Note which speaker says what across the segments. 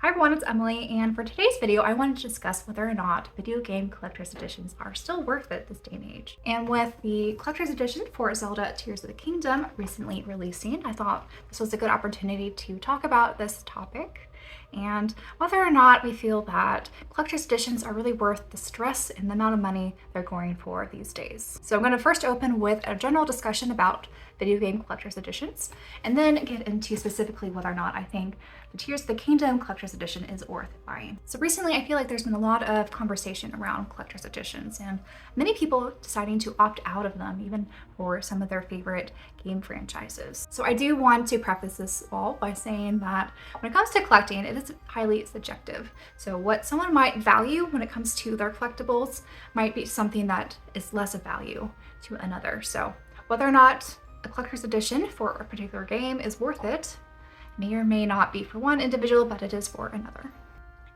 Speaker 1: Hi everyone, it's Emily, and for today's video, I wanted to discuss whether or not video game collector's editions are still worth it this day and age. And with the collector's edition for Zelda Tears of the Kingdom recently releasing, I thought this was a good opportunity to talk about this topic and whether or not we feel that collector's editions are really worth the stress and the amount of money they're going for these days. So I'm going to first open with a general discussion about video game collector's editions, and then get into specifically whether or not I think the Tears of the Kingdom collector's edition is worth buying. So recently I feel like there's been a lot of conversation around collector's editions and many people deciding to opt out of them, even for some of their favorite game franchises. So I do want to preface this all by saying that when it comes to collecting, it is highly subjective. So what someone might value when it comes to their collectibles might be something that is less of value to another. So whether or not a collector's edition for a particular game is worth it may or may not be for one individual, but it is for another.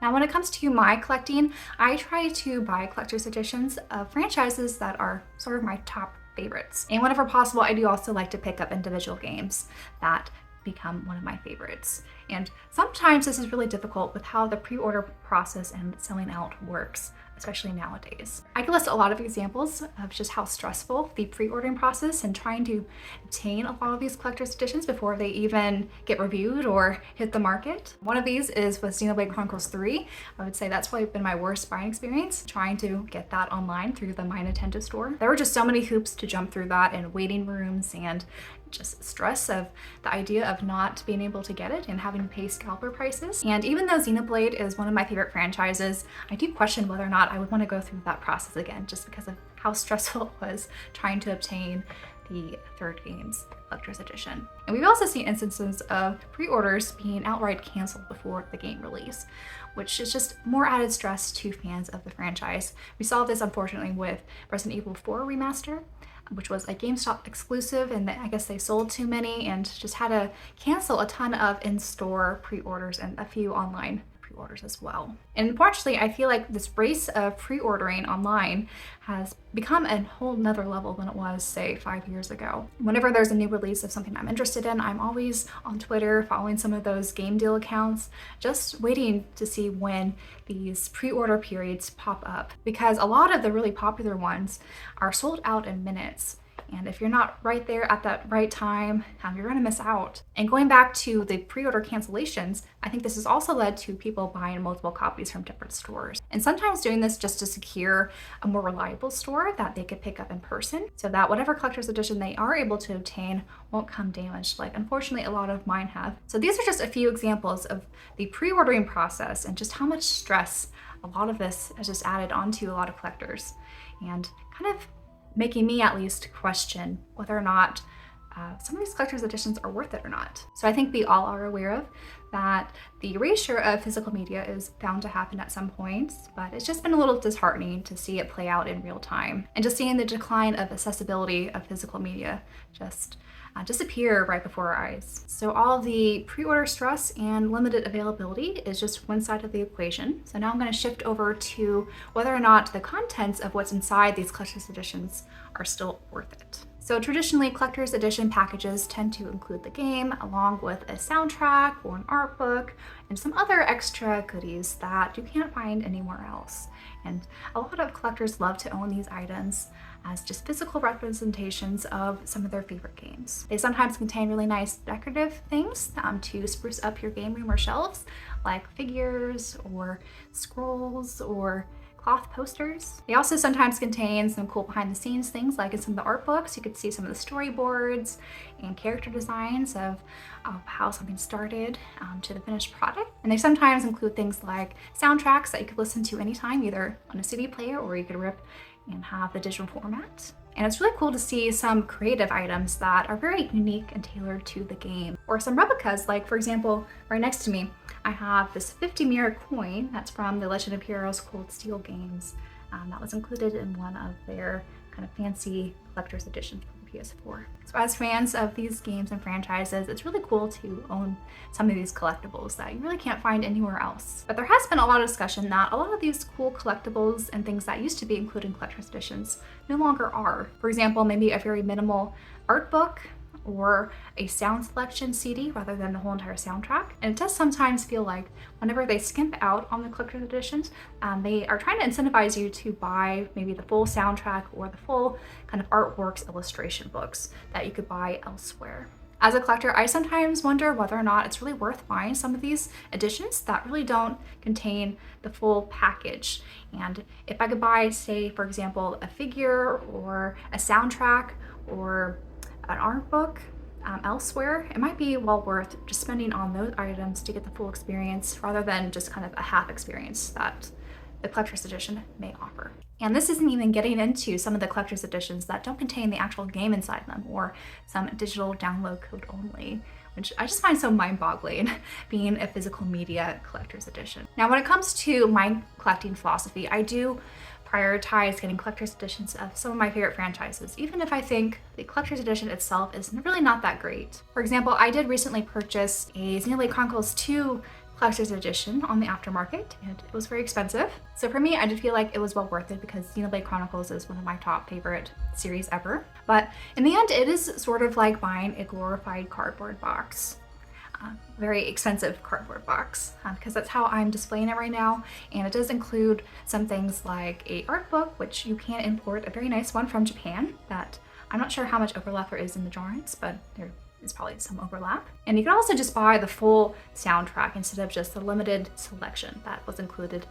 Speaker 1: Now, when it comes to my collecting, I try to buy collector's editions of franchises that are sort of my top favorites. And whenever possible, I do also like to pick up individual games that become one of my favorites. And sometimes this is really difficult with how the pre-order process and selling out works, especially nowadays. I can list a lot of examples of just how stressful the pre-ordering process and trying to obtain a lot of these collector's editions before they even get reviewed or hit the market. One of these is with Xenoblade Chronicles 3. I would say that's probably been my worst buying experience, trying to get that online through the My Nintendo store. There were just so many hoops to jump through that, and waiting rooms, and just stress of the idea of not being able to get it and having to pay scalper prices. And even though Xenoblade is one of my favorite franchises, I do question whether or not I would want to go through that process again, just because of how stressful it was trying to obtain the third game's collector's edition. And we've also seen instances of pre-orders being outright canceled before the game release, which is just more added stress to fans of the franchise. We saw this unfortunately with Resident Evil 4 Remaster, which was a GameStop exclusive, and I guess they sold too many and just had to cancel a ton of in-store pre-orders and a few online pre-orders as well. And unfortunately, I feel like this race of pre-ordering online has become a whole nother level than it was, say, 5 years ago. Whenever there's a new release of something I'm interested in, I'm always on Twitter following some of those game deal accounts, just waiting to see when these pre-order periods pop up, because a lot of the really popular ones are sold out in minutes. And if you're not right there at that right time, you're going to miss out. And going back to the pre-order cancellations, I think this has also led to people buying multiple copies from different stores. And sometimes doing this just to secure a more reliable store that they could pick up in person, so that whatever collector's edition they are able to obtain won't come damaged, like unfortunately a lot of mine have. So these are just a few examples of the pre-ordering process and just how much stress a lot of this has just added onto a lot of collectors, and kind of making me at least question whether or not some of these collector's editions are worth it or not. So I think we all are aware of that the erasure of physical media is bound to happen at some points, but it's just been a little disheartening to see it play out in real time, and just seeing the decline of accessibility of physical media just disappear right before our eyes. So all the pre-order stress and limited availability is just one side of the equation. So now I'm going to shift over to whether or not the contents of what's inside these collector's editions are still worth it. So traditionally, collector's edition packages tend to include the game along with a soundtrack or an art book and some other extra goodies that you can't find anywhere else. And a lot of collectors love to own these items as just physical representations of some of their favorite games. They sometimes contain really nice decorative things to spruce up your game room or shelves, like figures or scrolls or cloth posters. They also sometimes contain some cool behind the scenes things, like in some of the art books, you could see some of the storyboards and character designs of how something started to the finished product. And they sometimes include things like soundtracks that you could listen to anytime, either on a CD player or you could rip and have the digital format. And it's really cool to see some creative items that are very unique and tailored to the game. Or some replicas, like for example, right next to me, I have this 50 mirror coin that's from the Legend of Heroes Cold Steel games. That was included in one of their kind of fancy collector's editions for the PS4. So as fans of these games and franchises, it's really cool to own some of these collectibles that you really can't find anywhere else. But there has been a lot of discussion that a lot of these cool collectibles and things that used to be included in collector's editions no longer are. For example, maybe a very minimal art book or a sound selection CD rather than the whole entire soundtrack. And it does sometimes feel like whenever they skimp out on the collector's editions, they are trying to incentivize you to buy maybe the full soundtrack or the full kind of artworks illustration books that you could buy elsewhere. As a collector, I sometimes wonder whether or not it's really worth buying some of these editions that really don't contain the full package. And if I could buy, say, for example, a figure or a soundtrack or an art book elsewhere, it might be well worth just spending on those items to get the full experience rather than just kind of a half experience that the collector's edition may offer. And this isn't even getting into some of the collector's editions that don't contain the actual game inside them or some digital download code only, which I just find so mind-boggling being a physical media collector's edition. Now, when it comes to my collecting philosophy, I do prioritize getting collector's editions of some of my favorite franchises, even if I think the collector's edition itself is really not that great. For example, I did recently purchase a Xenoblade Chronicles 2 collector's edition on the aftermarket, and it was very expensive. So for me, I did feel like it was well worth it because Xenoblade Chronicles is one of my top favorite series ever. But in the end, it is sort of like buying a glorified cardboard box. Very expensive cardboard box, because that's how I'm displaying it right now. And it does include some things like a art book, which you can import a very nice one from Japan that I'm not sure how much overlap there is in the drawings, but there is probably some overlap. And you can also just buy the full soundtrack instead of just the limited selection that was included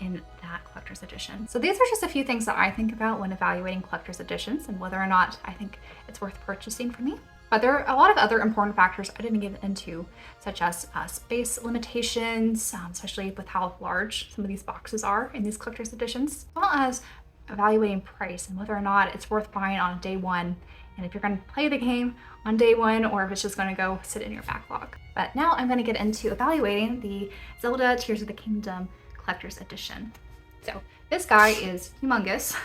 Speaker 1: in that collector's edition. So these are just a few things that I think about when evaluating collector's editions and whether or not I think it's worth purchasing for me. But there are a lot of other important factors I didn't get into, such as space limitations, especially with how large some of these boxes are in these collector's editions, as well as evaluating price and whether or not it's worth buying on day one, and if you're going to play the game on day one or if it's just going to go sit in your backlog. But now I'm going to get into evaluating the Zelda Tears of the Kingdom collector's edition. So this guy is humongous.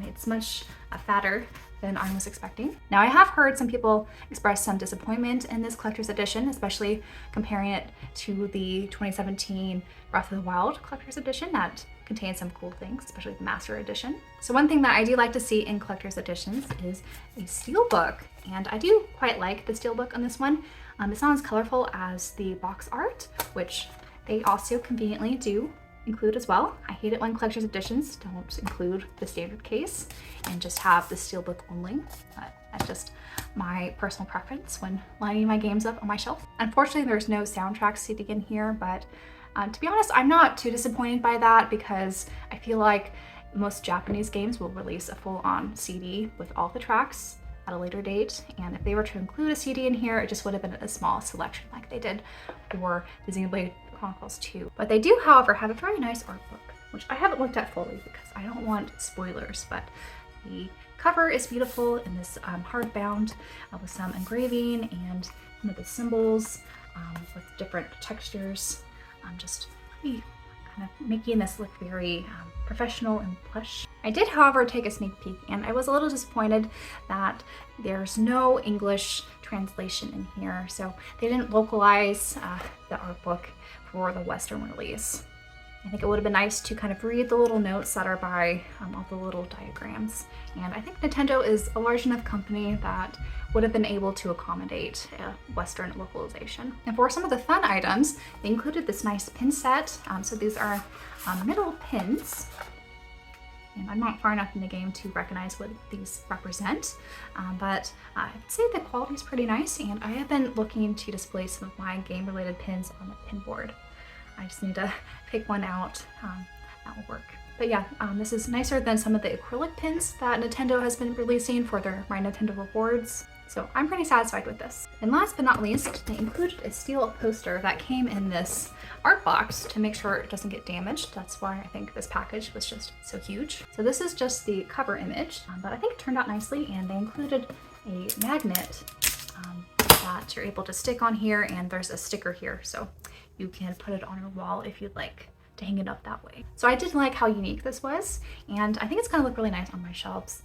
Speaker 1: It's much fatter than I was expecting. Now, I have heard some people express some disappointment in this collector's edition, especially comparing it to the 2017 Breath of the Wild collector's edition that contains some cool things, especially the Master Edition. So one thing that I do like to see in collector's editions is a steelbook, and I do quite like the steelbook on this one. It's not as colorful as the box art, which they also conveniently do include as well. I hate it when collector's editions don't include the standard case and just have the steelbook only. But that's just my personal preference when lining my games up on my shelf. Unfortunately, there's no soundtrack CD in here, but to be honest, I'm not too disappointed by that because I feel like most Japanese games will release a full-on CD with all the tracks at a later date, and if they were to include a CD in here, it just would have been a small selection like they did for the Xenoblade Chronicles 2. But they do, however, have a very nice art book, which I haven't looked at fully because I don't want spoilers, but the cover is beautiful in this hardbound with some engraving and some of the symbols with different textures, just really kind of making this look very professional and plush. I did, however, take a sneak peek, and I was a little disappointed that there's no English translation in here, so they didn't localize the art book for the Western release. I think it would have been nice to kind of read the little notes that are by all the little diagrams. And I think Nintendo is a large enough company that would have been able to accommodate a Western localization. And for some of the fun items, they included this nice pin set. So these are middle pins. And I'm not far enough in the game to recognize what these represent, but I'd say the quality is pretty nice, and I have been looking to display some of my game-related pins on the pin board. I just need to pick one out. That will work. But yeah, this is nicer than some of the acrylic pins that Nintendo has been releasing for their My Nintendo Rewards. So I'm pretty satisfied with this. And last but not least, they included a steel poster that came in this art box to make sure it doesn't get damaged. That's why I think this package was just so huge. So this is just the cover image, but I think it turned out nicely, and they included a magnet that you're able to stick on here, and there's a sticker here, so you can put it on your wall if you'd like to hang it up that way. So I did like how unique this was, and I think it's gonna look really nice on my shelves.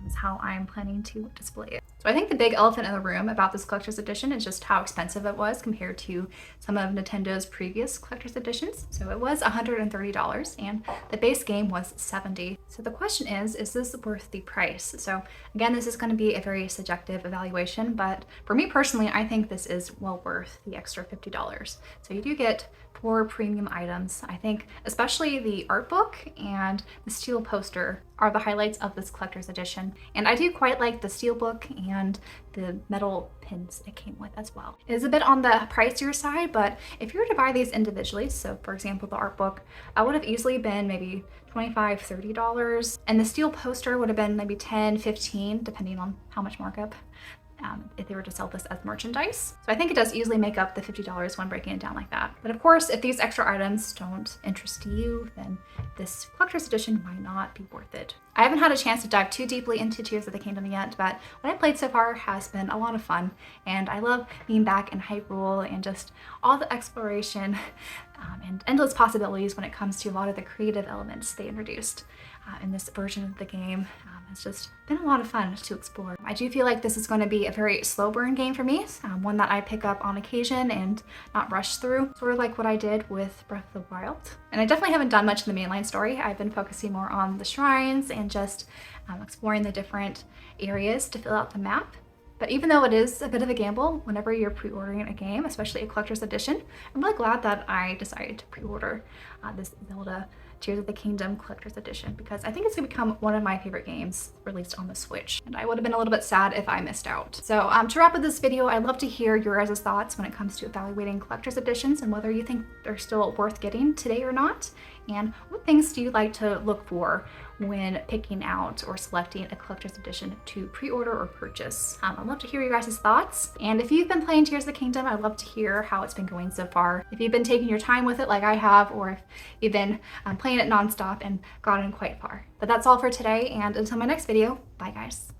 Speaker 1: Is how I'm planning to display it. So I think the big elephant in the room about this collector's edition is just how expensive it was compared to some of Nintendo's previous collector's editions. So it was $130 and the base game was $70. So the question is this worth the price? So again, this is going to be a very subjective evaluation, but for me personally, I think this is well worth the extra $50. So you do get 4 premium items. I think especially the art book and the steel poster are the highlights of this collector's edition. And I do quite like the steel book and the metal pins it came with as well. It is a bit on the pricier side, but if you were to buy these individually, so for example, the art book, I would have easily been maybe $25, $30. And the steel poster would have been maybe $10, $15, depending on how much markup. If they were to sell this as merchandise. So I think it does easily make up the $50 when breaking it down like that. But of course, if these extra items don't interest you, then this collector's edition might not be worth it. I haven't had a chance to dive too deeply into Tears of the Kingdom yet, but what I've played so far has been a lot of fun, and I love being back in Hyrule and just all the exploration and endless possibilities when it comes to a lot of the creative elements they introduced in this version of the game. It's just been a lot of fun to explore. I do feel like this is going to be a very slow burn game for me, one that I pick up on occasion and not rush through, sort of like what I did with Breath of the Wild. And I definitely haven't done much in the mainline story. I've been focusing more on the shrines and just exploring the different areas to fill out the map. But even though it is a bit of a gamble whenever you're pre-ordering a game, especially a collector's edition, I'm really glad that I decided to pre-order this Zelda Tears of the Kingdom Collector's Edition, because I think it's gonna become one of my favorite games released on the Switch. And I would have been a little bit sad if I missed out. So to wrap up this video, I'd love to hear your guys' thoughts when it comes to evaluating collector's editions and whether you think they're still worth getting today or not. And what things do you like to look for when picking out or selecting a collector's edition to pre-order or purchase? I'd love to hear your guys' thoughts. And if you've been playing Tears of the Kingdom, I'd love to hear how it's been going so far. If you've been taking your time with it like I have, or if you've been playing it nonstop and gotten quite far. But that's all for today, and until my next video, bye guys.